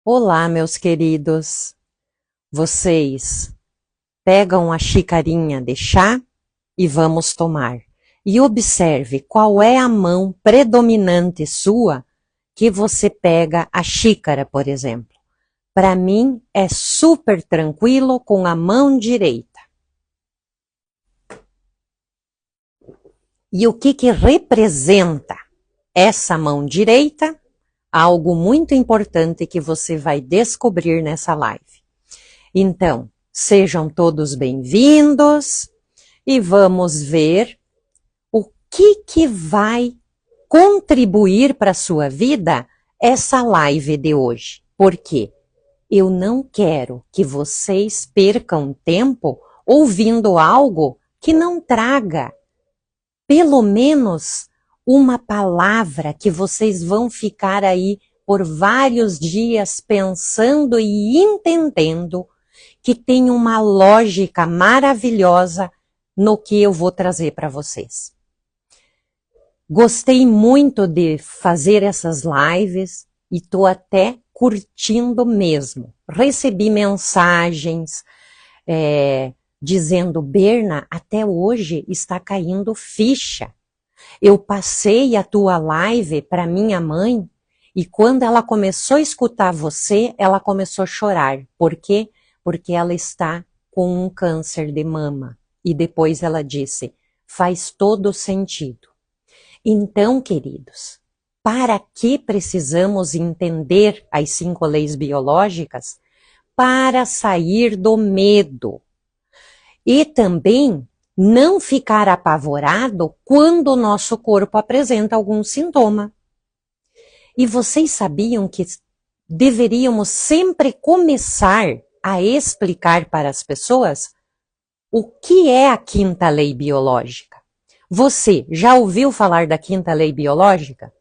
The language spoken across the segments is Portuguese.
Olá, meus queridos. Vocês pegam a xicrinha de chá e vamos tomar. E observe qual é a mão predominante sua que você pega a xícara, por exemplo. Para mim é super tranquilo com a mão direita. E o que representa essa mão direita? Algo muito importante que você vai descobrir nessa live. Então, sejam todos bem-vindos e vamos ver o que vai contribuir para a sua vida essa live de hoje. Por quê? Eu não quero que vocês percam tempo ouvindo algo que não traga pelo menos uma palavra que vocês vão ficar aí por vários dias pensando e entendendo que tem uma lógica maravilhosa no que eu vou trazer para vocês. Gostei muito de fazer essas lives e estou até curtindo mesmo. Recebi mensagens dizendo, Berna, até hoje está caindo ficha. Eu passei a tua live para minha mãe e quando ela começou a escutar você, ela começou a chorar. Por quê? Porque ela está com um câncer de mama. E depois ela disse, faz todo sentido. Então, queridos, para que precisamos entender as 5 leis biológicas? Para sair do medo. E também não ficar apavorado quando o nosso corpo apresenta algum sintoma. E vocês sabiam que deveríamos sempre começar a explicar para as pessoas o que é a 5ª lei biológica? Você já ouviu falar da 5ª lei biológica?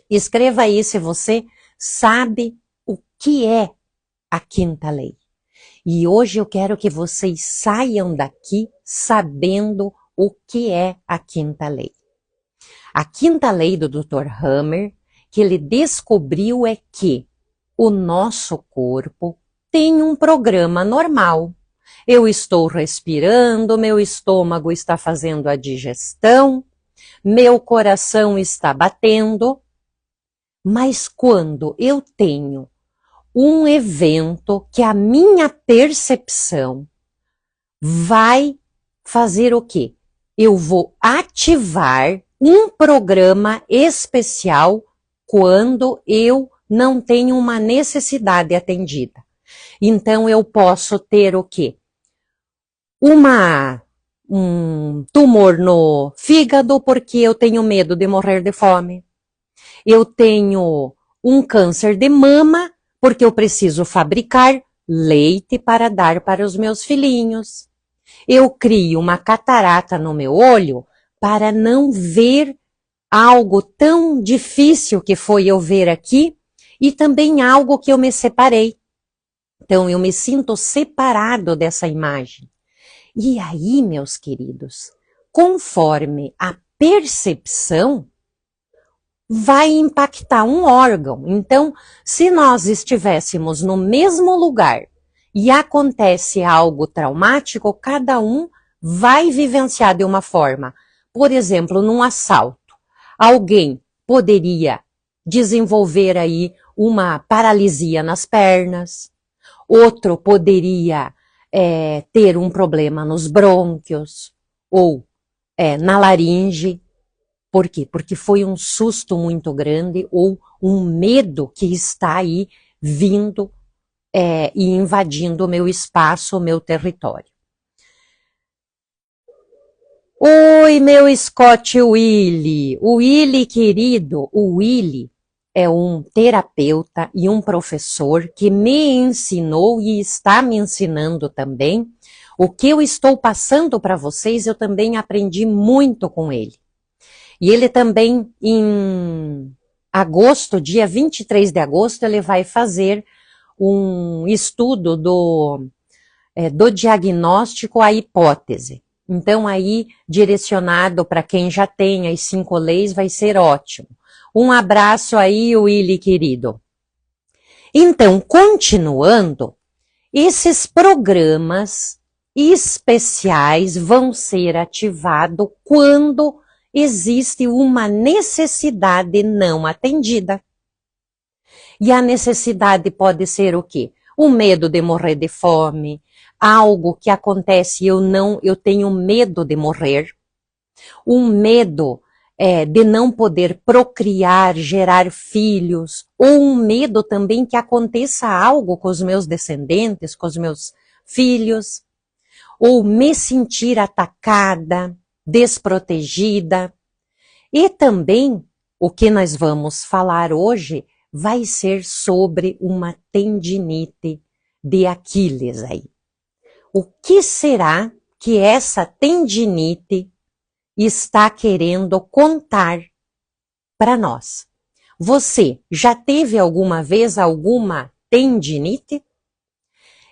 Escreva aí se você sabe o que é a 5ª lei. E hoje eu quero que vocês saiam daqui sabendo o que é a 5ª lei. A 5ª lei do Dr. Hammer, que ele descobriu é que o nosso corpo tem um programa normal. Eu estou respirando, meu estômago está fazendo a digestão, meu coração está batendo, mas quando eu tenho um evento que a minha percepção vai fazer o quê? Eu vou ativar um programa especial quando eu não tenho uma necessidade atendida. Então eu posso ter o quê? Um tumor no fígado porque eu tenho medo de morrer de fome. Eu tenho um câncer de mama porque eu preciso fabricar leite para dar para os meus filhinhos. Eu crio uma catarata no meu olho para não ver algo tão difícil que foi eu ver aqui e também algo que eu me separei. Então eu me sinto separado dessa imagem. E aí, meus queridos, conforme a percepção, vai impactar um órgão. Então, se nós estivéssemos no mesmo lugar e acontece algo traumático, cada um vai vivenciar de uma forma. Por exemplo, num assalto, alguém poderia desenvolver aí uma paralisia nas pernas, outro poderia ter um problema nos brônquios ou na laringe. Por quê? Porque foi um susto muito grande ou um medo que está aí vindo e invadindo o meu espaço, o meu território. Oi, meu Scott Willy. O Willy, querido, o Willy é um terapeuta e um professor que me ensinou e está me ensinando também. O que eu estou passando para vocês, eu também aprendi muito com ele. E ele também, em agosto, dia 23 de agosto, ele vai fazer um estudo do diagnóstico à hipótese. Então, aí, direcionado para quem já tem as 5 leis, vai ser ótimo. Um abraço aí, Willy, querido. Então, continuando, esses programas especiais vão ser ativados quando existe uma necessidade não atendida. E a necessidade pode ser o quê? O medo de morrer de fome, algo que acontece eu tenho medo de morrer, um medo de não poder procriar, gerar filhos, ou um medo também que aconteça algo com os meus descendentes, com os meus filhos, ou me sentir atacada, desprotegida. E também, o que nós vamos falar hoje vai ser sobre uma tendinite de Aquiles aí. O que será que essa tendinite está querendo contar para nós? Você já teve alguma vez alguma tendinite?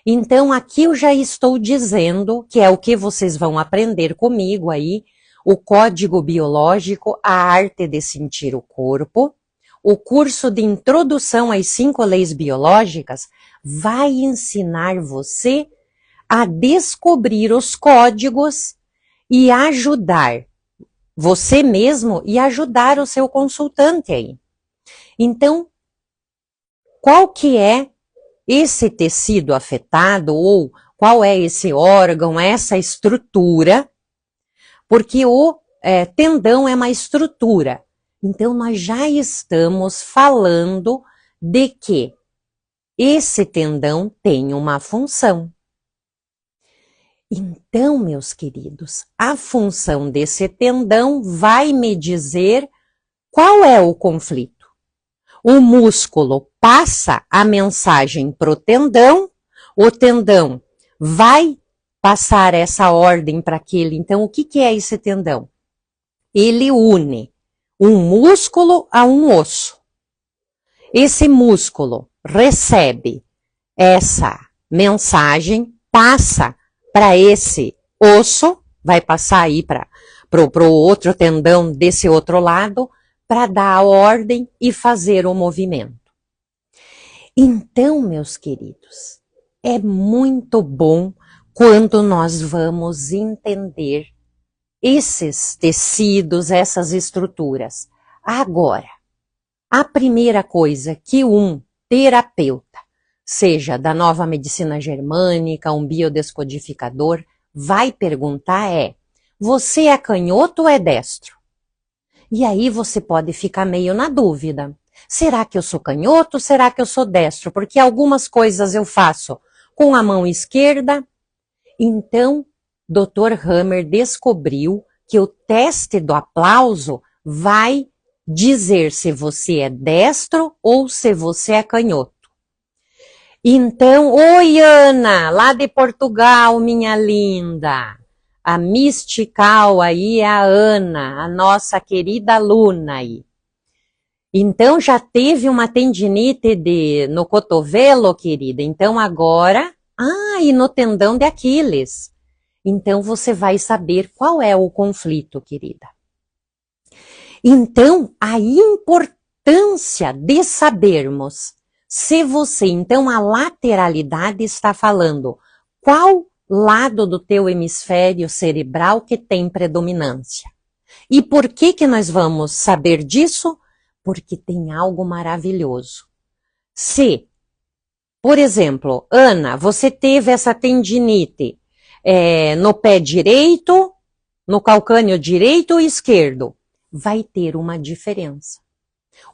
Então aqui eu já estou dizendo, que é o que vocês vão aprender comigo aí, o código biológico, a arte de sentir o corpo, o curso de introdução às 5 leis biológicas vai ensinar você a descobrir os códigos e ajudar você mesmo e ajudar o seu consultante aí. Então, qual que é esse tecido afetado ou qual é esse órgão, essa estrutura? Porque o tendão é uma estrutura. Então, nós já estamos falando de que esse tendão tem uma função. Então, meus queridos, a função desse tendão vai me dizer qual é o conflito. O músculo passa a mensagem para o tendão vai passar essa ordem para aquele. Então, o que é esse tendão? Ele une um músculo a um osso. Esse músculo recebe essa mensagem, passa para esse osso, vai passar aí para o outro tendão desse outro lado, para dar a ordem e fazer o movimento. Então, meus queridos, é muito bom quando nós vamos entender esses tecidos, essas estruturas. Agora, a primeira coisa que um terapeuta, seja da nova medicina germânica, um biodescodificador, vai perguntar é: você é canhoto ou é destro? E aí você pode ficar meio na dúvida. Será que eu sou canhoto? Será que eu sou destro? Porque algumas coisas eu faço com a mão esquerda. Então, Dr. Hammer descobriu que o teste do aplauso vai dizer se você é destro ou se você é canhoto. Então, oi Ana, lá de Portugal, minha linda. A Mistical aí é a Ana, a nossa querida aluna aí. Então, já teve uma tendinite no cotovelo, querida. Então, agora, e no tendão de Aquiles. Então, você vai saber qual é o conflito, querida. Então, a importância de sabermos se você, então, a lateralidade está falando qual lado do teu hemisfério cerebral que tem predominância. E por que nós vamos saber disso? Porque tem algo maravilhoso. Se, por exemplo, Ana, você teve essa tendinite no pé direito, no calcânio direito ou esquerdo, vai ter uma diferença.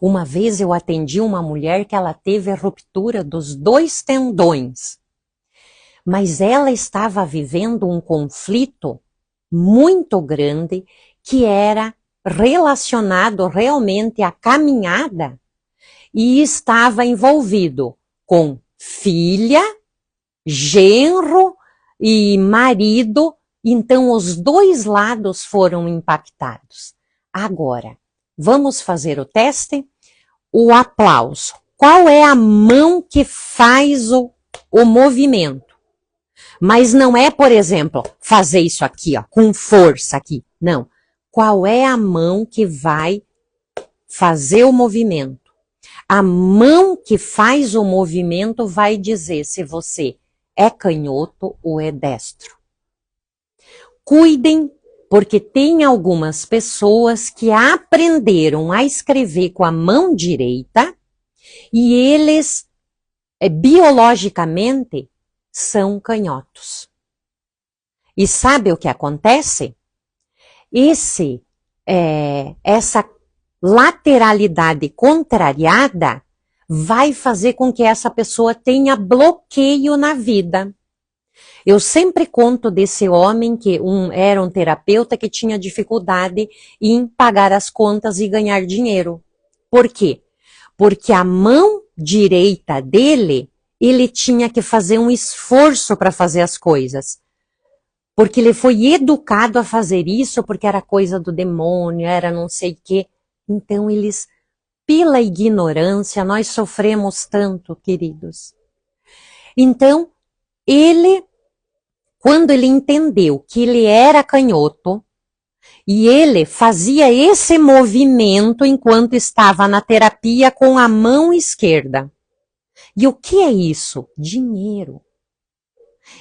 Uma vez eu atendi uma mulher que ela teve a ruptura dos 2 tendões, mas ela estava vivendo um conflito muito grande que era relacionado realmente à caminhada e estava envolvido com filha, genro e marido, então os 2 lados foram impactados. Agora, vamos fazer o teste? O aplauso. Qual é a mão que faz o movimento? Mas não é, por exemplo, fazer isso aqui, ó, com força aqui. Não. Qual é a mão que vai fazer o movimento? A mão que faz o movimento vai dizer se você é canhoto ou é destro. Cuidem, porque tem algumas pessoas que aprenderam a escrever com a mão direita e eles, biologicamente, são canhotos. E sabe o que acontece? Essa lateralidade contrariada vai fazer com que essa pessoa tenha bloqueio na vida. Eu sempre conto desse homem que era um terapeuta que tinha dificuldade em pagar as contas e ganhar dinheiro. Por quê? Porque a mão direita dele, ele tinha que fazer um esforço para fazer as coisas. Porque ele foi educado a fazer isso porque era coisa do demônio, era não sei o quê. Então eles, pela ignorância, nós sofremos tanto, queridos. Então, quando ele entendeu que ele era canhoto, e ele fazia esse movimento enquanto estava na terapia com a mão esquerda. E o que é isso? Dinheiro.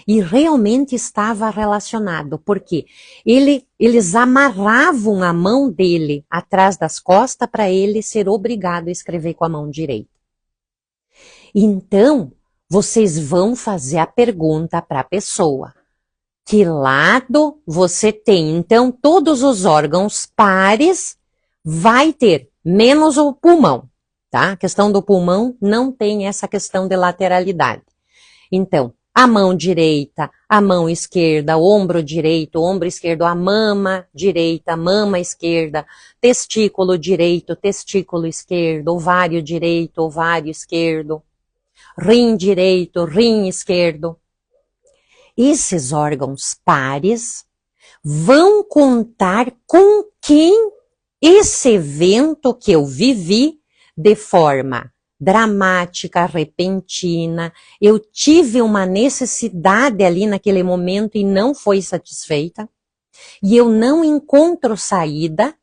E realmente estava relacionado, porque eles amarravam a mão dele atrás das costas para ele ser obrigado a escrever com a mão direita. Então, vocês vão fazer a pergunta para a pessoa. Que lado você tem? Então, todos os órgãos pares vai ter, menos o pulmão, tá? A questão do pulmão não tem essa questão de lateralidade. Então, a mão direita, a mão esquerda, o ombro direito, o ombro esquerdo, a mama direita, mama esquerda, testículo direito, testículo esquerdo, ovário direito, ovário esquerdo, rim direito, rim esquerdo. Esses órgãos pares vão contar com quem esse evento que eu vivi de forma dramática, repentina, eu tive uma necessidade ali naquele momento e não foi satisfeita, e eu não encontro saída,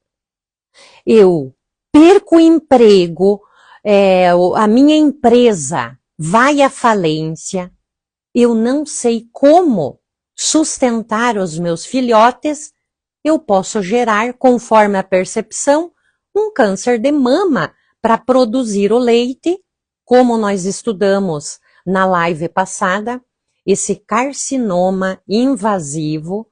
eu perco o emprego, a minha empresa vai à falência, eu não sei como sustentar os meus filhotes, eu posso gerar, conforme a percepção, um câncer de mama, para produzir o leite, como nós estudamos na live passada, esse carcinoma invasivo,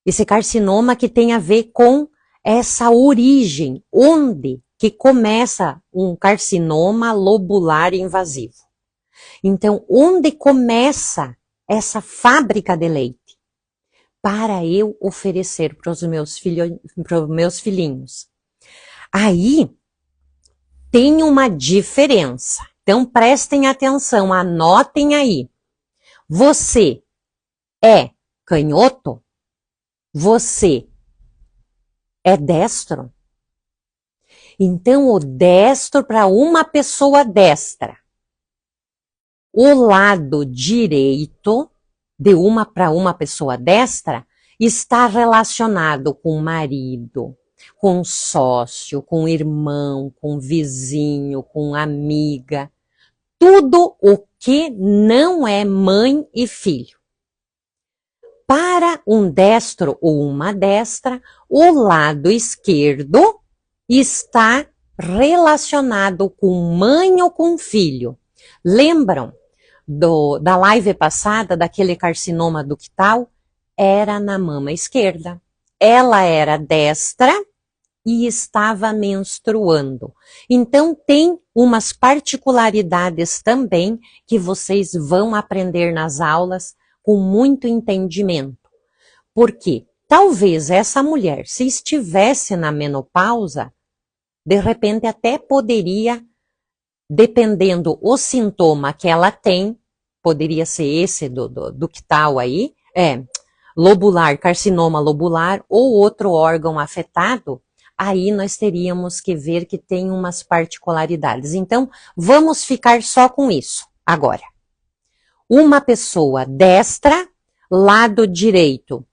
esse carcinoma que tem a ver com essa origem, onde que começa um carcinoma lobular invasivo. Então, onde começa essa fábrica de leite? Para eu oferecer para os meus filhinhos. Aí, tem uma diferença. Então, prestem atenção, anotem aí. Você é canhoto? Você é destro? Então, o destro para uma pessoa destra. O lado direito de para uma pessoa destra está relacionado com marido, com sócio, com irmão, com vizinho, com amiga, tudo o que não é mãe e filho. Para um destro ou uma destra, o lado esquerdo está relacionado com mãe ou com filho. Lembram da live passada, daquele carcinoma ductal? Era na mama esquerda. Ela era destra e estava menstruando. Então, tem umas particularidades também que vocês vão aprender nas aulas com muito entendimento. Porque talvez essa mulher, se estivesse na menopausa, de repente até poderia, dependendo o sintoma que ela tem, poderia ser esse do que tal aí, lobular, carcinoma lobular ou outro órgão afetado, aí nós teríamos que ver que tem umas particularidades. Então, vamos ficar só com isso agora. Uma pessoa destra, lado direito,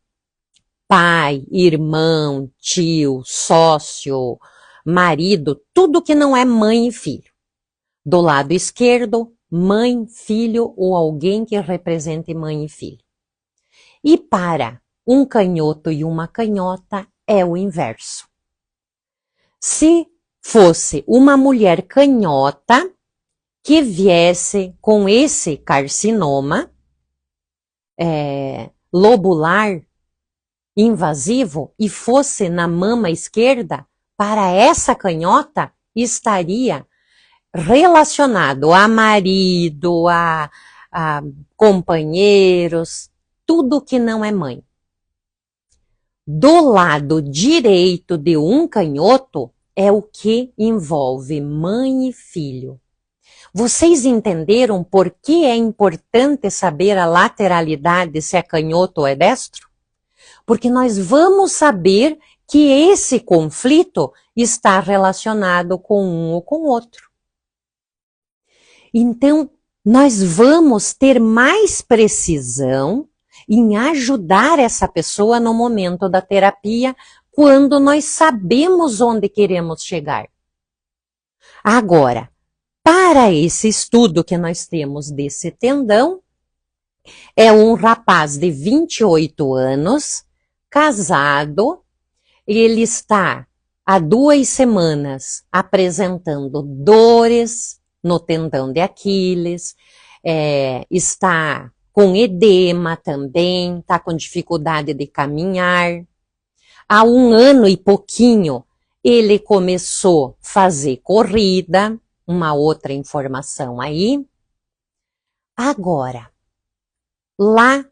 pai, irmão, tio, sócio, marido, tudo que não é mãe e filho. Do lado esquerdo, mãe, filho ou alguém que represente mãe e filho. E para um canhoto e uma canhota é o inverso. Se fosse uma mulher canhota que viesse com esse carcinoma lobular invasivo e fosse na mama esquerda, para essa canhota estaria relacionado a marido, a companheiros, tudo que não é mãe. Do lado direito de um canhoto é o que envolve mãe e filho. Vocês entenderam por que é importante saber a lateralidade, se é canhoto ou é destro? Porque nós vamos saber que esse conflito está relacionado com um ou com outro. Então, nós vamos ter mais precisão em ajudar essa pessoa no momento da terapia, quando nós sabemos onde queremos chegar. Agora, para esse estudo que nós temos desse tendão, é um rapaz de 28 anos, casado, ele está há 2 semanas apresentando dores no tendão de Aquiles, está com edema também, está com dificuldade de caminhar. Há 1 ano e pouquinho, ele começou a fazer corrida, uma outra informação aí. Agora, lá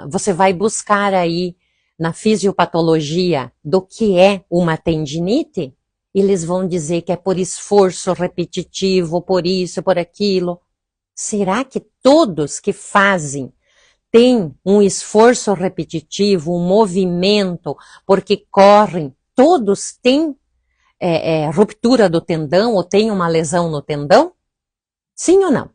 você vai buscar aí na fisiopatologia do que é uma tendinite, eles vão dizer que é por esforço repetitivo, por isso, por aquilo. Será que todos que fazem têm um esforço repetitivo, um movimento, porque correm, todos têm ruptura do tendão ou têm uma lesão no tendão? Sim ou não?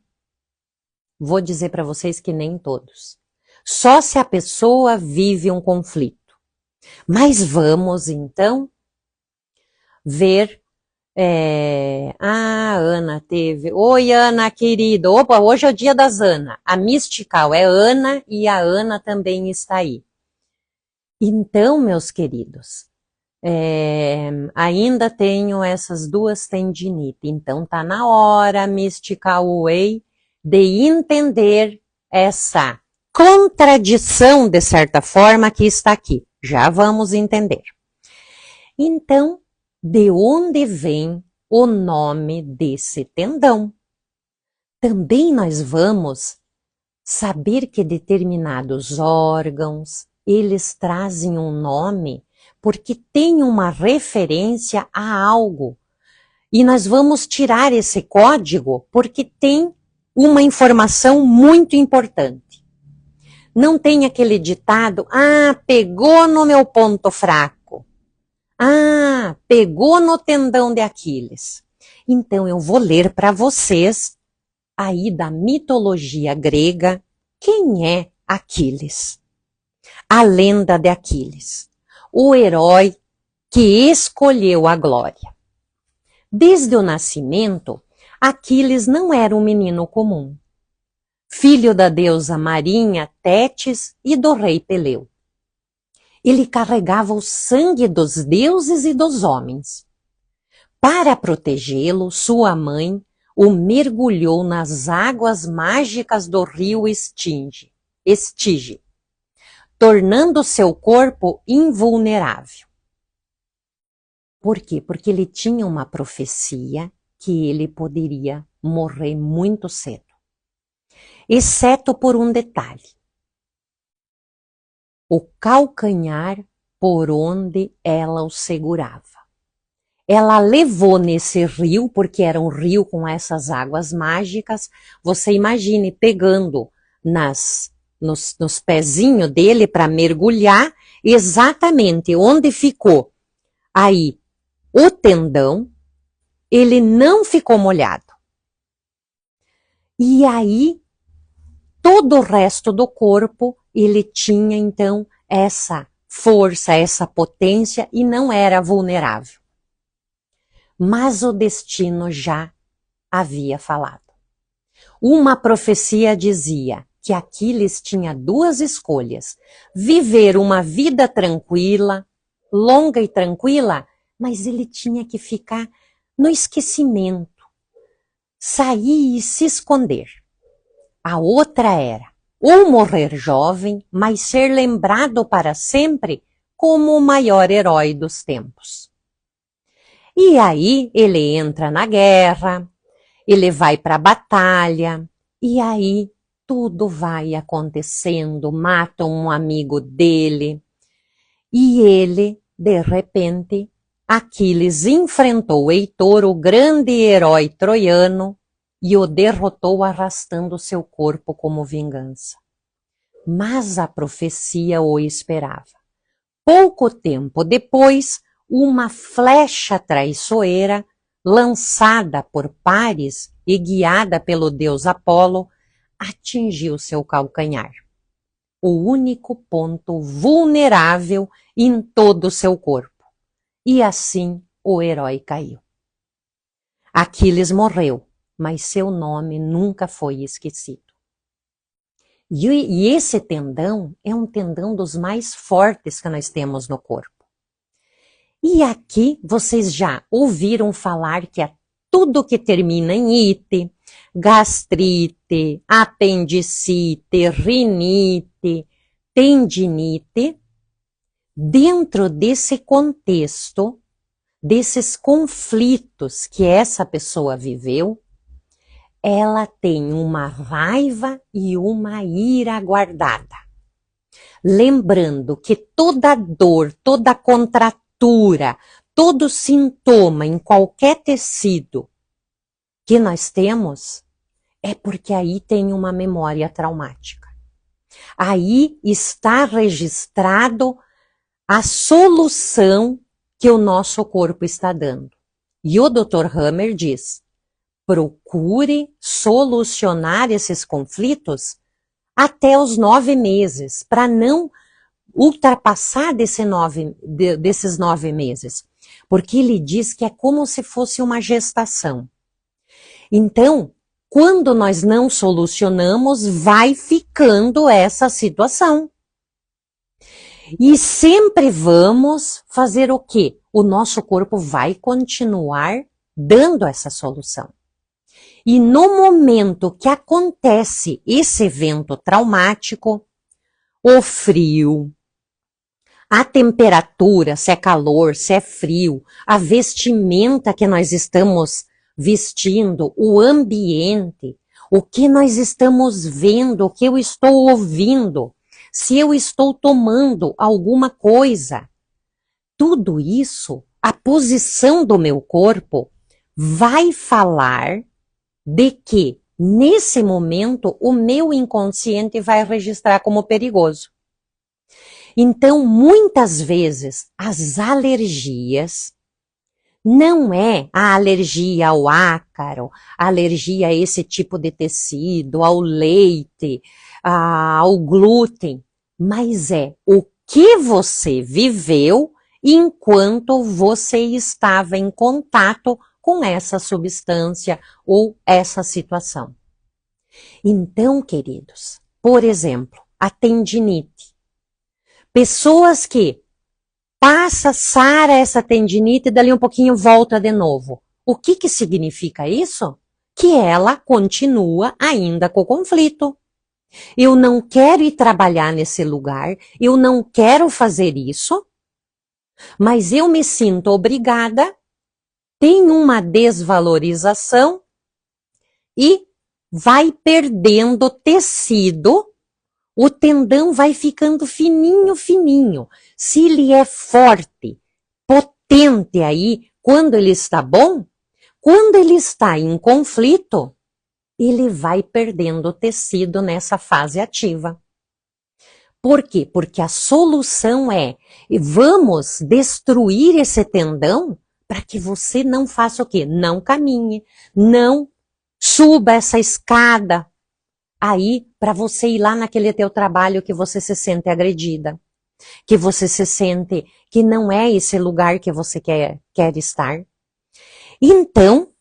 Vou dizer para vocês que nem todos. Só se a pessoa vive um conflito. Mas vamos, então, ver. A Ana teve. Oi, Ana, querida. Opa, hoje é o dia das Ana. A Mystical é Ana e a Ana também está aí. Então, meus queridos, ainda tenho essas 2 tendinites. Então, tá na hora, Mystical Way, de entender essa contradição, de certa forma, que está aqui. Já vamos entender. Então, de onde vem o nome desse tendão? Também nós vamos saber que determinados órgãos, eles trazem um nome porque tem uma referência a algo. E nós vamos tirar esse código porque tem uma informação muito importante. Não tem aquele ditado, pegou no meu ponto fraco. Pegou no tendão de Aquiles. Então eu vou ler para vocês aí da mitologia grega quem é Aquiles. A lenda de Aquiles, o herói que escolheu a glória. Desde o nascimento, Aquiles não era um menino comum. Filho da deusa marinha Tétis e do rei Peleu. Ele carregava o sangue dos deuses e dos homens. Para protegê-lo, sua mãe o mergulhou nas águas mágicas do rio Estige, tornando seu corpo invulnerável. Por quê? Porque ele tinha uma profecia que ele poderia morrer muito cedo. Exceto por um detalhe. O calcanhar por onde ela o segurava. Ela levou nesse rio, porque era um rio com essas águas mágicas, você imagine pegando nos pezinhos dele para mergulhar, exatamente onde ficou aí o tendão, ele não ficou molhado. E aí, todo o resto do corpo, ele tinha então essa força, essa potência e não era vulnerável. Mas o destino já havia falado. Uma profecia dizia que Aquiles tinha duas escolhas: viver uma vida tranquila, longa e tranquila, mas ele tinha que ficar no esquecimento, sair e se esconder. A outra era ou morrer jovem, mas ser lembrado para sempre como o maior herói dos tempos. E aí ele entra na guerra, ele vai para a batalha, e aí tudo vai acontecendo, matam um amigo dele, e ele, de repente, Aquiles enfrentou Heitor, o grande herói troiano, e o derrotou arrastando seu corpo como vingança. Mas a profecia o esperava. Pouco tempo depois, uma flecha traiçoeira, lançada por Paris e guiada pelo deus Apolo, atingiu seu calcanhar, o único ponto vulnerável em todo o seu corpo. E assim o herói caiu. Aquiles morreu, mas seu nome nunca foi esquecido. E esse tendão é um tendão dos mais fortes que nós temos no corpo. E aqui vocês já ouviram falar que é tudo que termina em ite, gastrite, apendicite, rinite, tendinite, dentro desse contexto, desses conflitos que essa pessoa viveu, ela tem uma raiva e uma ira guardada. Lembrando que toda dor, toda contratura, todo sintoma em qualquer tecido que nós temos, é porque aí tem uma memória traumática. Aí está registrado a solução que o nosso corpo está dando. E o Dr. Hammer diz: procure solucionar esses conflitos até os 9 meses, para não ultrapassar desses 9 meses. Porque ele diz que é como se fosse uma gestação. Então, quando nós não solucionamos, vai ficando essa situação. E sempre vamos fazer o quê? O nosso corpo vai continuar dando essa solução. E no momento que acontece esse evento traumático, o frio, a temperatura, se é calor, se é frio, a vestimenta que nós estamos vestindo, o ambiente, o que nós estamos vendo, o que eu estou ouvindo, se eu estou tomando alguma coisa, tudo isso, a posição do meu corpo vai falar de que, nesse momento, o meu inconsciente vai registrar como perigoso. Então, muitas vezes, as alergias não é a alergia ao ácaro, a alergia a esse tipo de tecido, ao leite, ao glúten, mas é o que você viveu enquanto você estava em contato com essa substância ou essa situação. Então, queridos, por exemplo, a tendinite. Pessoas que sara essa tendinite e dali um pouquinho volta de novo. O que significa isso? Que ela continua ainda com o conflito. Eu não quero ir trabalhar nesse lugar, eu não quero fazer isso, mas eu me sinto obrigada, tem uma desvalorização e vai perdendo tecido, o tendão vai ficando fininho, fininho. Se ele é forte, potente aí, quando ele está bom, quando ele está em conflito, ele vai perdendo tecido nessa fase ativa. Por quê? Porque a solução é, vamos destruir esse tendão para que você não faça o quê? Não caminhe, não suba essa escada aí para você ir lá naquele teu trabalho que você se sente agredida, que você se sente que não é esse lugar que você quer estar. Então,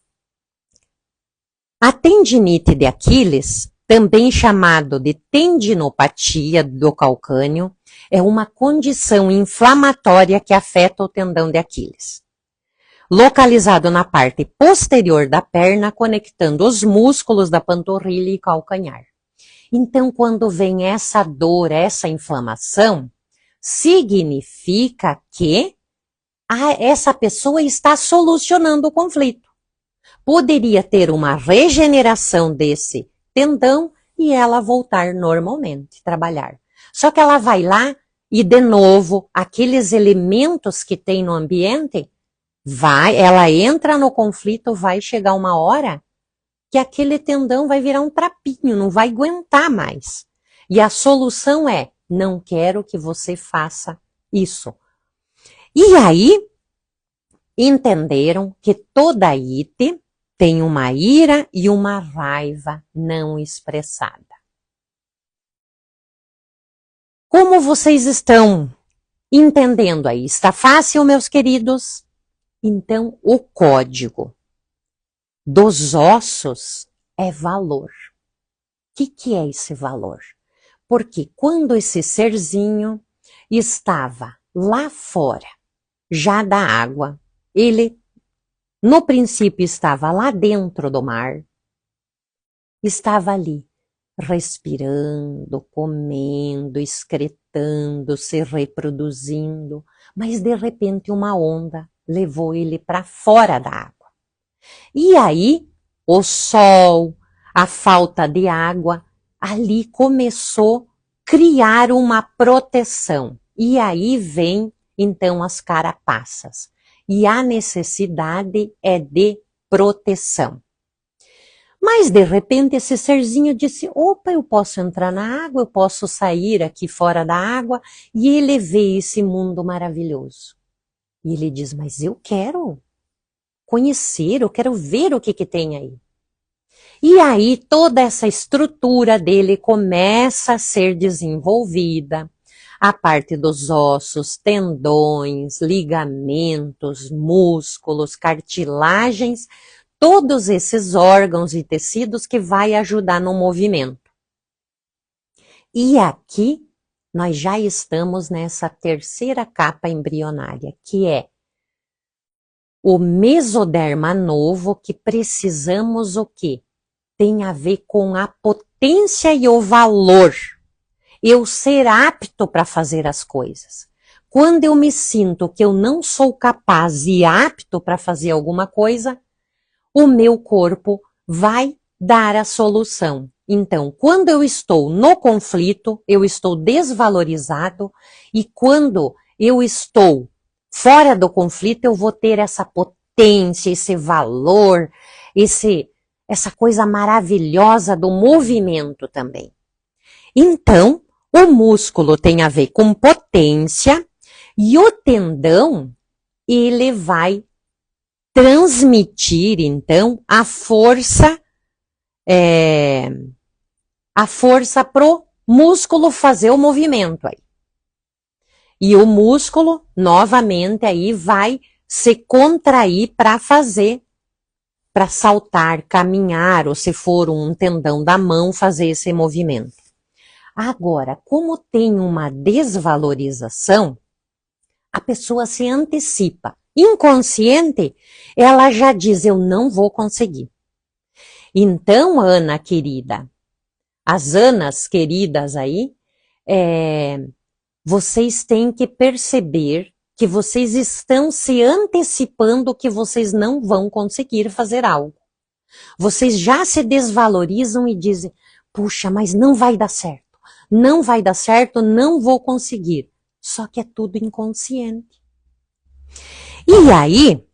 a tendinite de Aquiles, também chamado de tendinopatia do calcâneo, é uma condição inflamatória que afeta o tendão de Aquiles. Localizado na parte posterior da perna, conectando os músculos da panturrilha e calcanhar. Então, quando vem essa dor, essa inflamação, significa que essa pessoa está solucionando o conflito. Poderia ter uma regeneração desse tendão e ela voltar normalmente, trabalhar. Só que ela vai lá e, de novo, aqueles elementos que tem no ambiente, ela entra no conflito, vai chegar uma hora que aquele tendão vai virar um trapinho, não vai aguentar mais. E a solução é, não quero que você faça isso. E aí, entenderam que toda ite tem uma ira e uma raiva não expressada. Como vocês estão entendendo aí? Está fácil, meus queridos? Então, o código dos ossos é valor. O que é esse valor? Porque quando esse serzinho estava lá fora, já da água, ele no princípio estava lá dentro do mar, estava ali, respirando, comendo, excretando, se reproduzindo, mas de repente uma onda levou ele para fora da água. E aí, o sol, a falta de água, ali começou a criar uma proteção. E aí vem, então, as carapaças. E a necessidade é de proteção. Mas, de repente, esse serzinho disse, opa, eu posso entrar na água, eu posso sair aqui fora da água, e ele vê esse mundo maravilhoso. E ele diz, mas eu quero conhecer, eu quero ver o que tem aí. E aí toda essa estrutura dele começa a ser desenvolvida, a parte dos ossos, tendões, ligamentos, músculos, cartilagens, todos esses órgãos e tecidos que vai ajudar no movimento. E aqui nós já estamos nessa terceira capa embrionária, que é o mesoderma novo, que precisamos o quê? Tem a ver com a potência e o valor. Eu ser apto para fazer as coisas. Quando eu me sinto que eu não sou capaz e apto para fazer alguma coisa, o meu corpo vai dar a solução. Então, quando eu estou no conflito, eu estou desvalorizado, e quando eu estou fora do conflito, eu vou ter essa potência, esse valor, essa coisa maravilhosa do movimento também. Então, o músculo tem a ver com potência e o tendão, ele vai transmitir, então, a força pro músculo fazer o movimento aí. E o músculo, novamente, aí vai se contrair para fazer, para saltar, caminhar, ou se for um tendão da mão, fazer esse movimento. Agora, como tem uma desvalorização, a pessoa se antecipa. Inconsciente, ela já diz, eu não vou conseguir. Então, Ana querida, as Anas queridas aí, vocês têm que perceber que vocês estão se antecipando que vocês não vão conseguir fazer algo. Vocês já se desvalorizam e dizem, puxa, mas não vai dar certo. Não vai dar certo, não vou conseguir. Só que é tudo inconsciente. E aí,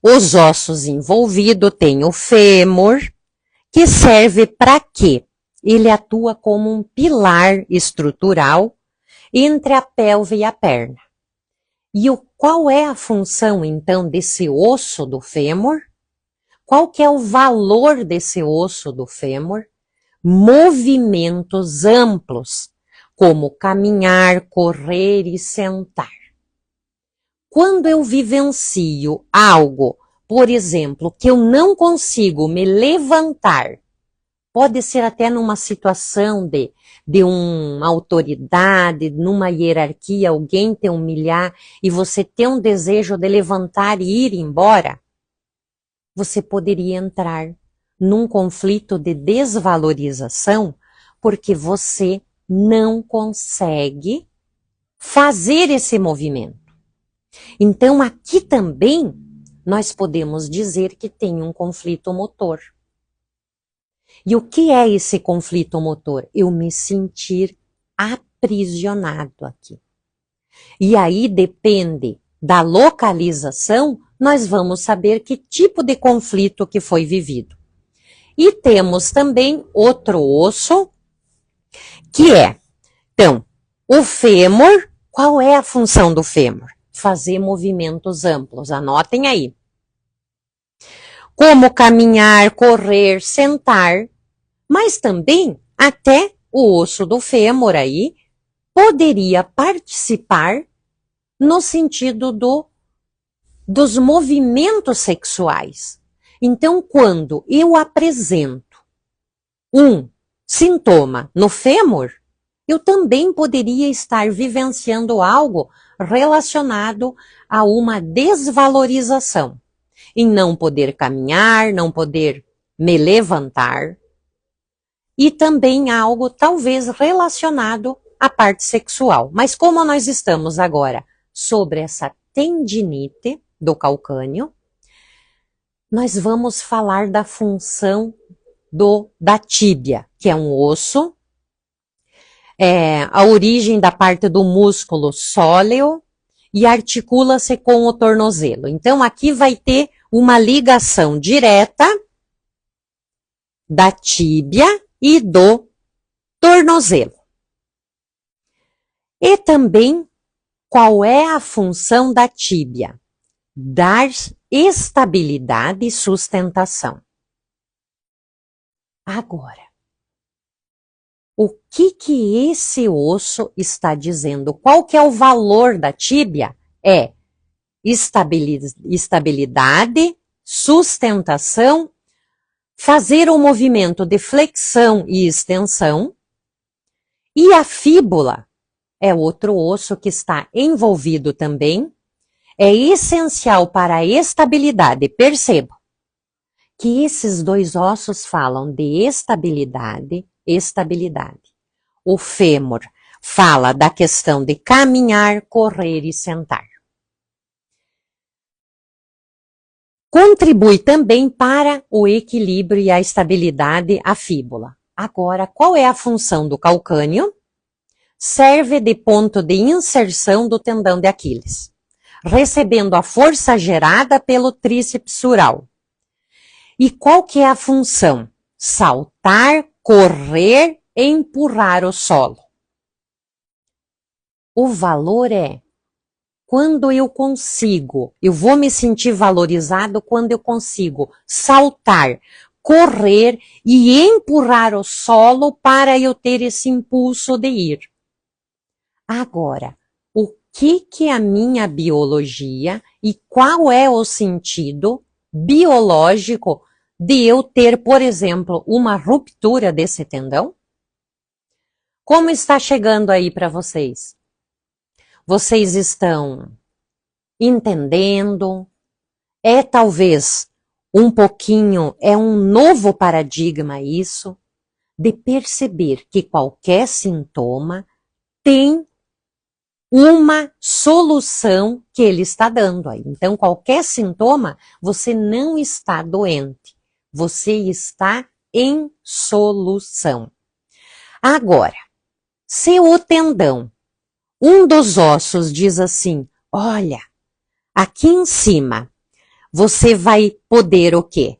os ossos envolvidos têm o fêmur, que serve para quê? Ele atua como um pilar estrutural entre a pelve e a perna. E qual é a função, então, desse osso do fêmur? Qual que é o valor desse osso do fêmur? Movimentos amplos, como caminhar, correr e sentar. Quando eu vivencio algo por exemplo, que eu não consigo me levantar, pode ser até numa situação de uma autoridade, numa hierarquia, alguém te humilhar e você ter um desejo de levantar e ir embora, você poderia entrar num conflito de desvalorização porque você não consegue fazer esse movimento. Então, aqui também nós podemos dizer que tem um conflito motor. E o que é esse conflito motor? Eu me sentir aprisionado aqui. E aí depende da localização, nós vamos saber que tipo de conflito que foi vivido. E temos também outro osso, que é, então, o fêmur. Qual é a função do fêmur? Fazer movimentos amplos, anotem aí. Como caminhar, correr, sentar, mas também até o osso do fêmur aí poderia participar no sentido dos movimentos sexuais. Então, quando eu apresento um sintoma no fêmur, eu também poderia estar vivenciando algo relacionado a uma desvalorização, em não poder caminhar, não poder me levantar, e também algo talvez relacionado à parte sexual. Mas como nós estamos agora sobre essa tendinite do calcâneo, nós vamos falar da função da tíbia, que é um osso, a origem da parte do músculo sóleo e articula-se com o tornozelo. Então, aqui vai ter uma ligação direta da tíbia e do tornozelo. E também, qual é a função da tíbia? Dar estabilidade e sustentação. Agora, o que esse osso está dizendo? Qual que é o valor da tíbia? É estabilidade, sustentação, fazer o movimento de flexão e extensão. E a fíbula é outro osso que está envolvido também. É essencial para a estabilidade. Perceba que esses dois ossos falam de estabilidade. O fêmur fala da questão de caminhar, correr e sentar. Contribui também para o equilíbrio e a estabilidade a fíbula. Agora, qual é a função do calcâneo? Serve de ponto de inserção do tendão de Aquiles, recebendo a força gerada pelo tríceps sural. E qual que é a função? Saltar, correr e empurrar o solo. O valor é quando eu consigo, eu vou me sentir valorizado quando eu consigo saltar, correr e empurrar o solo para eu ter esse impulso de ir. Agora, o que é a minha biologia e qual é o sentido biológico de eu ter, por exemplo, uma ruptura desse tendão? Como está chegando aí para vocês? Vocês estão entendendo? É talvez um pouquinho, é um novo paradigma isso, de perceber que qualquer sintoma tem uma solução que ele está dando aí. Então, qualquer sintoma, você não está doente. Você está em solução. Agora, se o tendão, um dos ossos diz assim, olha, aqui em cima, você vai poder o quê?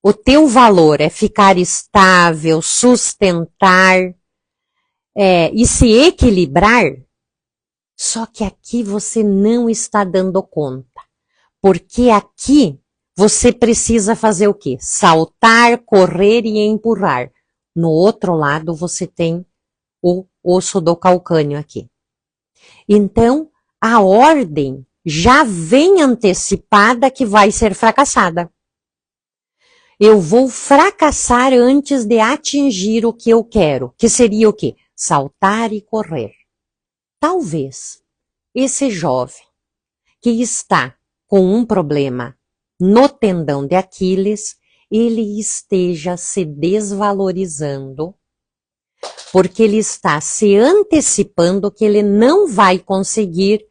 O teu valor é ficar estável, sustentar e se equilibrar. Só que aqui você não está dando conta. Porque aqui você precisa fazer o quê? Saltar, correr e empurrar. No outro lado você tem o osso do calcâneo aqui. Então, a ordem já vem antecipada que vai ser fracassada. Eu vou fracassar antes de atingir o que eu quero, que seria o quê? Saltar e correr. Talvez esse jovem que está com um problema no tendão de Aquiles, ele esteja se desvalorizando, porque ele está se antecipando que ele não vai conseguir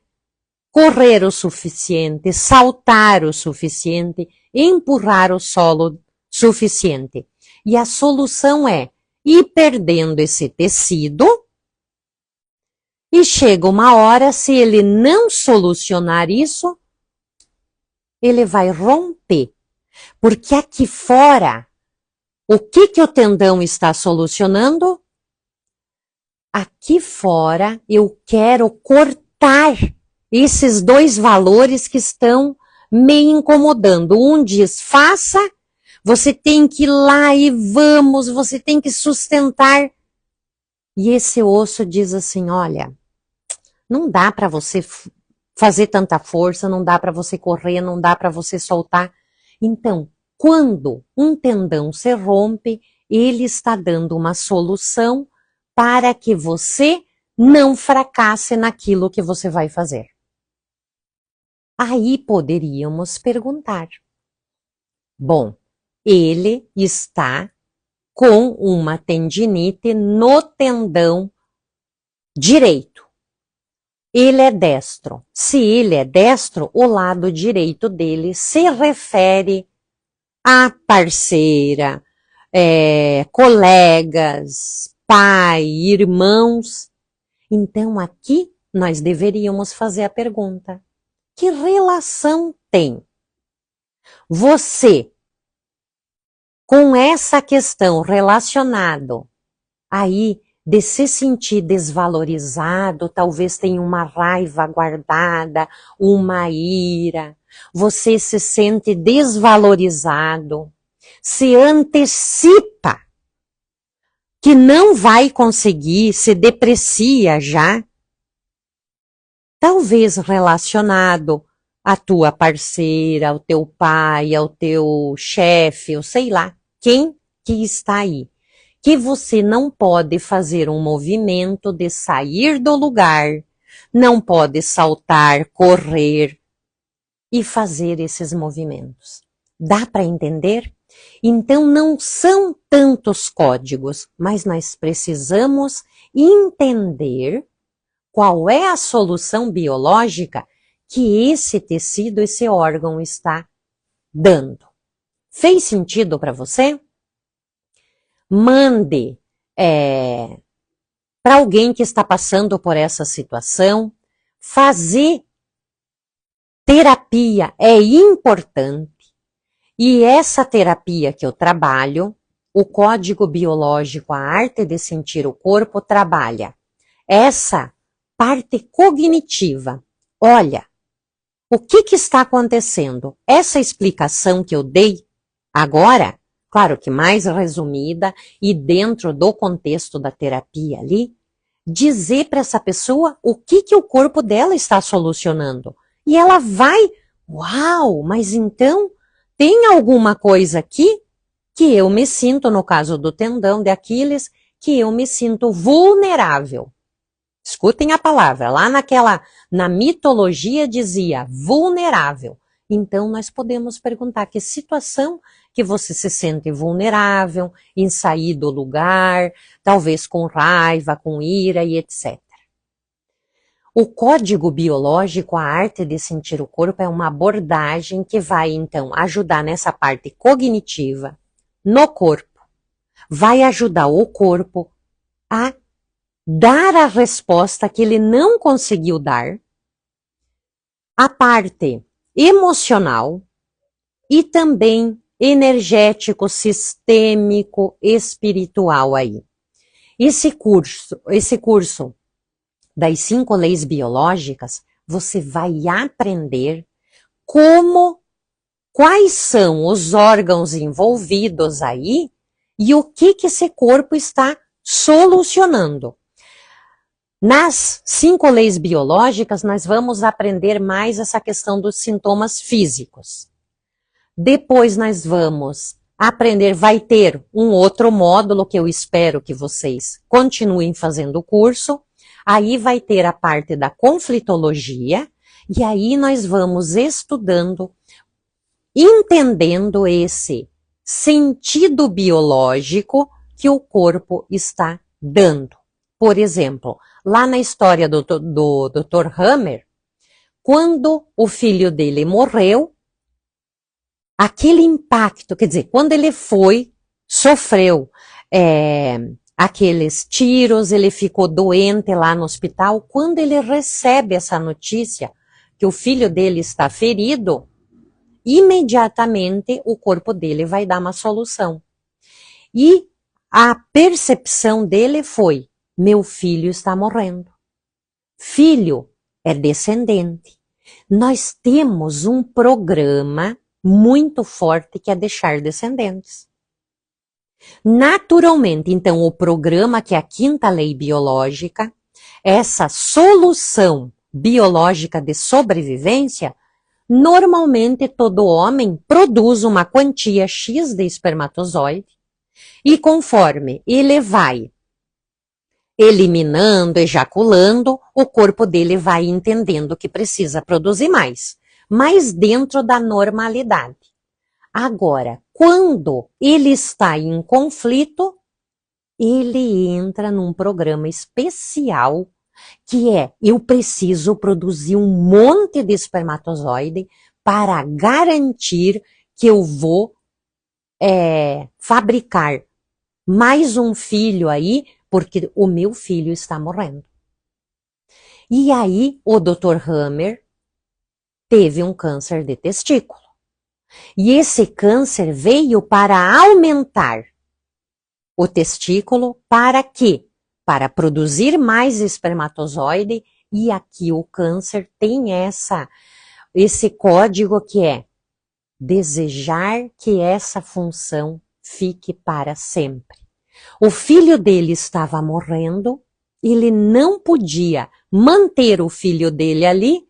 correr o suficiente, saltar o suficiente, empurrar o solo suficiente. E a solução é ir perdendo esse tecido, e chega uma hora, se ele não solucionar isso, ele vai romper. Porque aqui fora, o que o tendão está solucionando? Aqui fora, eu quero cortar esses dois valores que estão me incomodando. Um diz, faça, você tem que ir lá e vamos, você tem que sustentar. E esse osso diz assim, olha, não dá para você fazer tanta força, não dá para você correr, não dá para você soltar. Então, quando um tendão se rompe, ele está dando uma solução para que você não fracasse naquilo que você vai fazer. Aí poderíamos perguntar, bom, ele está com uma tendinite no tendão direito. Ele é destro. Se ele é destro, o lado direito dele se refere a parceira, colegas, pai, irmãos. Então aqui nós deveríamos fazer a pergunta, que relação tem você com essa questão relacionado aí de se sentir desvalorizado, talvez tenha uma raiva guardada, uma ira, você se sente desvalorizado, se antecipa que não vai conseguir, se deprecia já, talvez relacionado à tua parceira, ao teu pai, ao teu chefe, ou sei lá, quem que está aí. Que você não pode fazer um movimento de sair do lugar, não pode saltar, correr e fazer esses movimentos. Dá para entender? Então não são tantos códigos, mas nós precisamos entender qual é a solução biológica que esse tecido, esse órgão está dando. Fez sentido para você? Mande para alguém que está passando por essa situação. Fazer terapia é importante. E essa terapia que eu trabalho, o código biológico, a arte de sentir o corpo, trabalha essa parte cognitiva. Olha, o que está acontecendo? Essa explicação que eu dei agora, claro que mais resumida e dentro do contexto da terapia ali, dizer para essa pessoa o que o corpo dela está solucionando. E ela vai, uau, mas então tem alguma coisa aqui que eu me sinto, no caso do tendão de Aquiles, que eu me sinto vulnerável. Escutem a palavra, lá na mitologia dizia vulnerável. Então nós podemos perguntar que situação que você se sente vulnerável, em sair do lugar, talvez com raiva, com ira e etc. O código biológico, a arte de sentir o corpo, é uma abordagem que vai então ajudar nessa parte cognitiva, no corpo. Vai ajudar o corpo a dar a resposta que ele não conseguiu dar, a parte emocional e também energético, sistêmico, espiritual aí. Esse curso das 5 leis biológicas, você vai aprender quais são os órgãos envolvidos aí, e o que esse corpo está solucionando. Nas 5 leis biológicas, nós vamos aprender mais essa questão dos sintomas físicos. Depois nós vamos aprender, vai ter um outro módulo que eu espero que vocês continuem fazendo o curso. Aí vai ter a parte da conflitologia, e aí nós vamos estudando, entendendo esse sentido biológico que o corpo está dando. Por exemplo, lá na história do Dr. Hammer, quando o filho dele morreu, aquele impacto, quer dizer, quando ele sofreu aqueles tiros, ele ficou doente lá no hospital, quando ele recebe essa notícia que o filho dele está ferido, imediatamente o corpo dele vai dar uma solução. E a percepção dele foi, meu filho está morrendo. Filho é descendente. Nós temos um programa muito forte que é deixar descendentes. Naturalmente, então, o programa, que é a 5ª lei biológica, essa solução biológica de sobrevivência, normalmente todo homem produz uma quantia X de espermatozoide e conforme ele vai eliminando, ejaculando, o corpo dele vai entendendo que precisa produzir mais, mas dentro da normalidade. Agora, quando ele está em conflito, ele entra num programa especial que é, eu preciso produzir um monte de espermatozoide para garantir que eu vou fabricar mais um filho aí, porque o meu filho está morrendo. E aí, o Dr. Hammer teve um câncer de testículo. E esse câncer veio para aumentar o testículo para quê? Para produzir mais espermatozoide, e aqui o câncer tem esse código que é desejar que essa função fique para sempre. O filho dele estava morrendo, ele não podia manter o filho dele ali,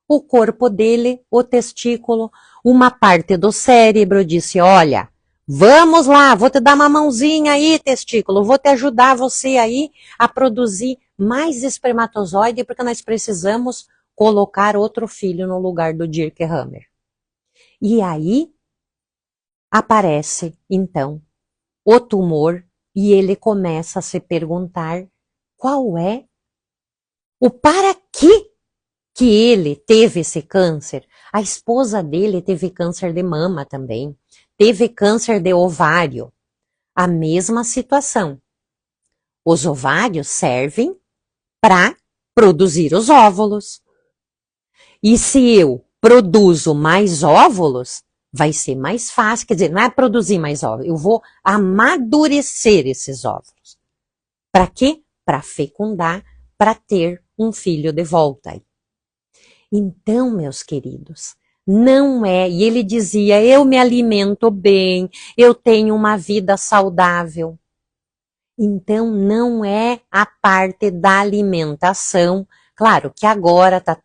o corpo dele, o testículo, uma parte do cérebro disse, olha, vamos lá, vou te dar uma mãozinha aí, testículo, vou te ajudar você aí a produzir mais espermatozoide, porque nós precisamos colocar outro filho no lugar do Dirk Hammer. E aí aparece, então, o tumor e ele começa a se perguntar qual é o para que ele teve esse câncer. A esposa dele teve câncer de mama também, teve câncer de ovário. A mesma situação. Os ovários servem para produzir os óvulos. E se eu produzo mais óvulos, vai ser mais fácil, quer dizer, não é produzir mais óvulos, eu vou amadurecer esses óvulos. Para quê? Para fecundar, para ter um filho de volta. Então, meus queridos, não é, e ele dizia, eu me alimento bem, eu tenho uma vida saudável. Então, não é a parte da alimentação, claro que agora está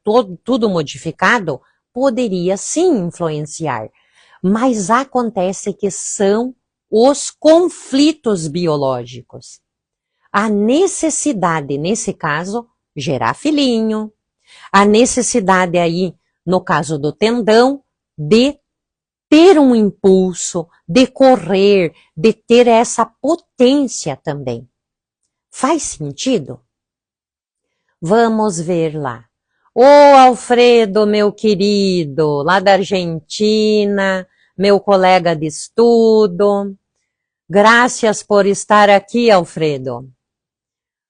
tudo modificado, poderia sim influenciar, mas acontece que são os conflitos biológicos. A necessidade, nesse caso, gerar filhinho, a necessidade aí, no caso do tendão, de ter um impulso, de correr, de ter essa potência também. Faz sentido? Vamos ver lá. Ô Alfredo, meu querido, lá da Argentina, meu colega de estudo. Graças por estar aqui, Alfredo.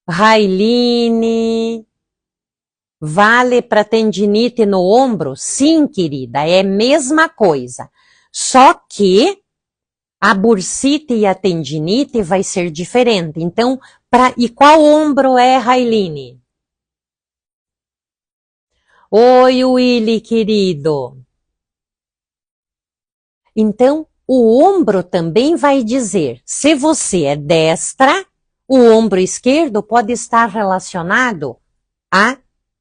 Railine, vale para tendinite no ombro? Sim, querida, é a mesma coisa. Só que a bursite e a tendinite vai ser diferente. Então, e qual ombro é, Railine? Oi, Willy, querido. Então, o ombro também vai dizer, se você é destra, o ombro esquerdo pode estar relacionado a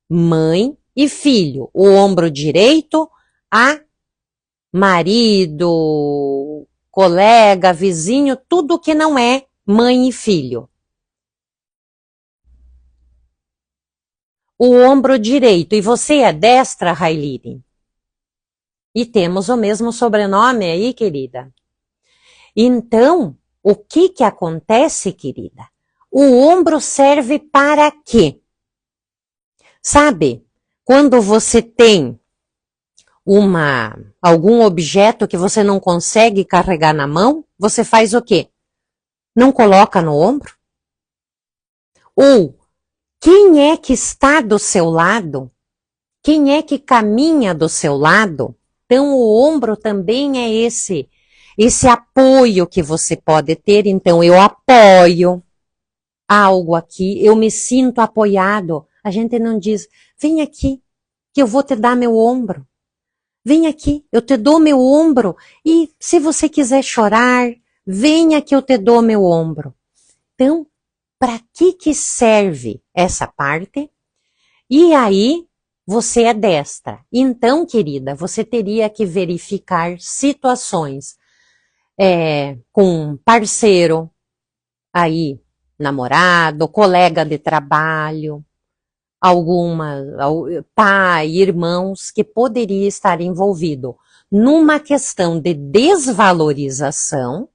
mãe e filho. O ombro direito a marido, colega, vizinho, tudo que não é mãe e filho. O ombro direito. E você é destra, Railine? E temos o mesmo sobrenome aí, querida. Então, o que acontece, querida? O ombro serve para quê? Sabe, quando você tem algum objeto que você não consegue carregar na mão, você faz o quê? Não coloca no ombro? Ou, quem é que está do seu lado? Quem é que caminha do seu lado? Então, o ombro também é esse apoio que você pode ter. Então, eu apoio algo aqui, eu me sinto apoiado. A gente não diz, vem aqui, que eu vou te dar meu ombro. Vem aqui, eu te dou meu ombro. E se você quiser chorar, venha que eu te dou meu ombro. Então, para que serve essa parte? E aí, você é destra. Então, querida, você teria que verificar situações com parceiro, aí, namorado, colega de trabalho, pai, irmãos, que poderia estar envolvido numa questão de desvalorização,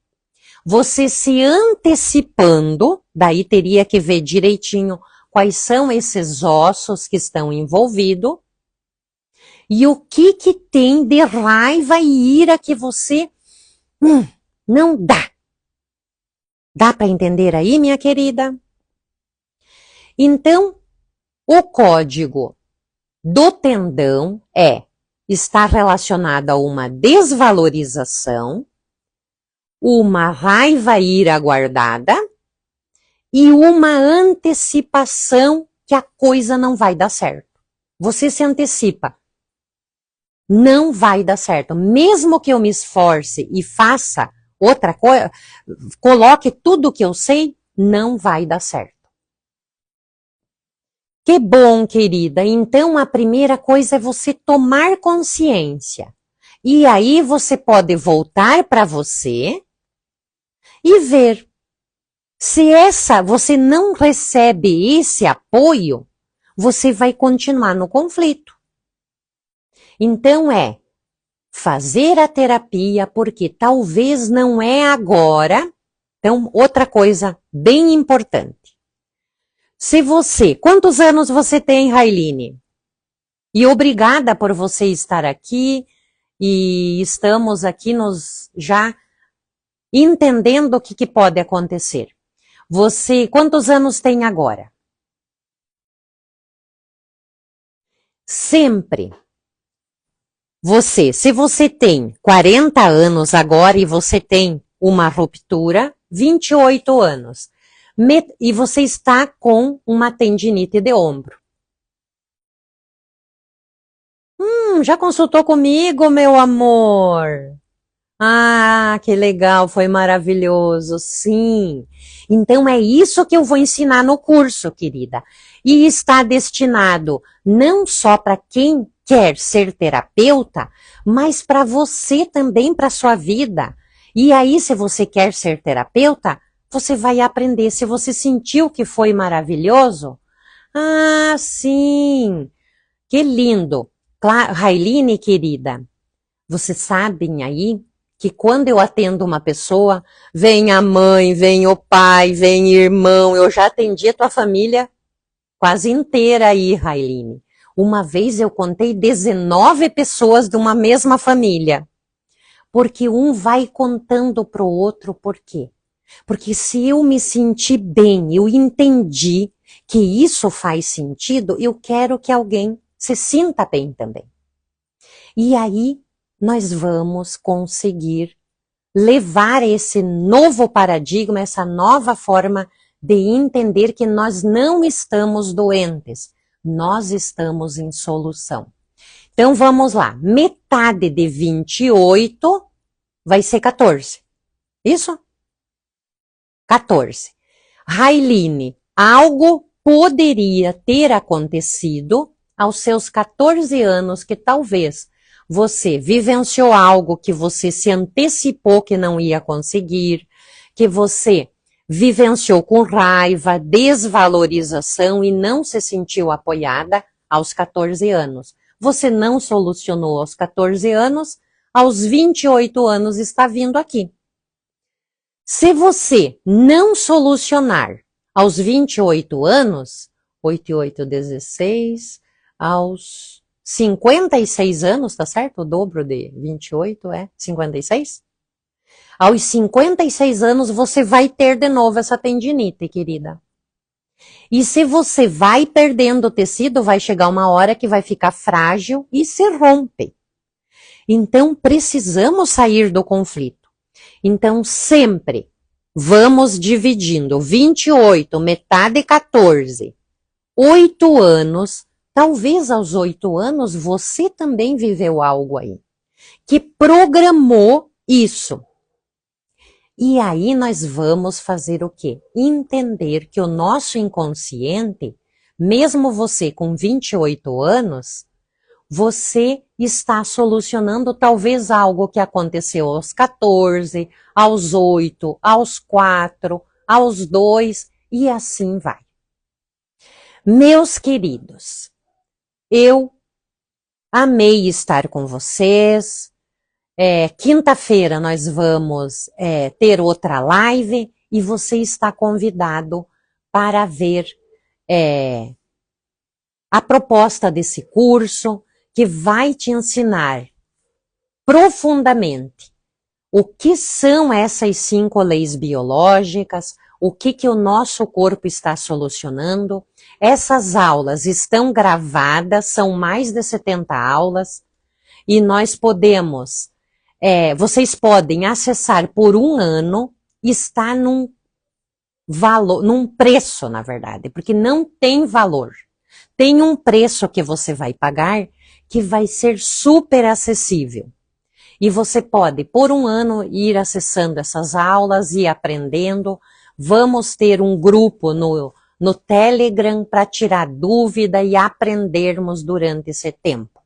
você se antecipando, daí teria que ver direitinho quais são esses ossos que estão envolvidos e o que tem de raiva e ira que você não dá. Dá para entender aí, minha querida? Então, o código do tendão está relacionado a uma desvalorização, uma raiva e ira guardada e uma antecipação que a coisa não vai dar certo. Você se antecipa. Não vai dar certo. Mesmo que eu me esforce e faça outra coisa, coloque tudo que eu sei, não vai dar certo. Que bom, querida. Então, a primeira coisa é você tomar consciência. E aí você pode voltar para você e ver. Se você não recebe esse apoio, você vai continuar no conflito. Então fazer a terapia, porque talvez não é agora. Então, outra coisa bem importante. Quantos anos você tem, Railine? E obrigada por você estar aqui e estamos aqui já entendendo o que pode acontecer. Quantos anos tem agora? Sempre. Se você tem 40 anos agora e você tem uma ruptura, 28 anos, e você está com uma tendinite de ombro. Já consultou comigo, meu amor? Ah, que legal, foi maravilhoso, sim. Então é isso que eu vou ensinar no curso, querida. E está destinado não só para quem quer ser terapeuta, mas para você também, para a sua vida. E aí, se você quer ser terapeuta, você vai aprender. Se você sentiu que foi maravilhoso, ah, sim, que lindo. Railine, querida, vocês sabem aí que quando eu atendo uma pessoa, vem a mãe, vem o pai, vem irmão, eu já atendi a tua família quase inteira aí, Railine. Uma vez eu contei 19 pessoas de uma mesma família. Porque um vai contando pro outro por quê? Porque se eu me senti bem, eu entendi que isso faz sentido, eu quero que alguém se sinta bem também. E aí nós vamos conseguir levar esse novo paradigma, essa nova forma de entender que nós não estamos doentes, nós estamos em solução. Então vamos lá, metade de 28 vai ser 14. Isso? 14. Railine, algo poderia ter acontecido aos seus 14 anos, que talvez você vivenciou algo que você se antecipou que não ia conseguir, que você vivenciou com raiva, desvalorização e não se sentiu apoiada aos 14 anos. Você não solucionou aos 14 anos, aos 28 anos está vindo aqui. Se você não solucionar aos 28 anos, 8 e 8, 16, aos 56 anos, tá certo? O dobro de 28 é 56? Aos 56 anos você vai ter de novo essa tendinite, querida. E se você vai perdendo o tecido, vai chegar uma hora que vai ficar frágil e se rompe. Então precisamos sair do conflito. Então sempre vamos dividindo 28, metade 14, 8 anos. Talvez aos 8 anos você também viveu algo aí, que programou isso. E aí nós vamos fazer o quê? Entender que o nosso inconsciente, mesmo você com 28 anos, você está solucionando talvez algo que aconteceu aos 14, aos 8, aos 4, aos 2 e assim vai. Meus queridos, eu amei estar com vocês. Quinta-feira nós vamos ter outra live e você está convidado para ver a proposta desse curso que vai te ensinar profundamente o que são essas 5 leis biológicas, o que o nosso corpo está solucionando. Essas aulas estão gravadas, são mais de 70 aulas, e nós podemos, vocês podem acessar por 1 ano, está num valor, num preço, na verdade, porque não tem valor. Tem um preço que você vai pagar que vai ser super acessível. E você pode, por 1 ano, ir acessando essas aulas e aprendendo. Vamos ter um grupo no Telegram para tirar dúvida e aprendermos durante esse tempo.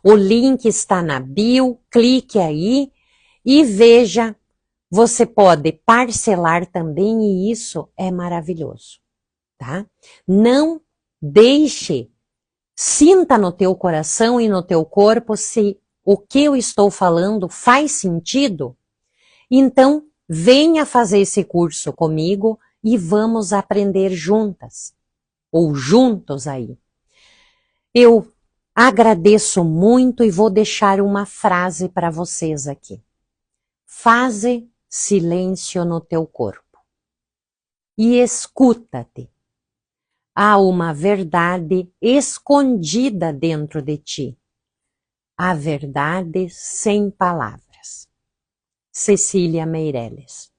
O link está na bio, clique aí e veja. Você pode parcelar também e isso é maravilhoso, tá? Não deixe, sinta no teu coração e no teu corpo se o que eu estou falando faz sentido. Então, venha fazer esse curso comigo e vamos aprender juntas, ou juntos aí. Eu agradeço muito e vou deixar uma frase para vocês aqui. Faze silêncio no teu corpo e escuta-te. Há uma verdade escondida dentro de ti. A verdade sem palavras. Cecília Meirelles.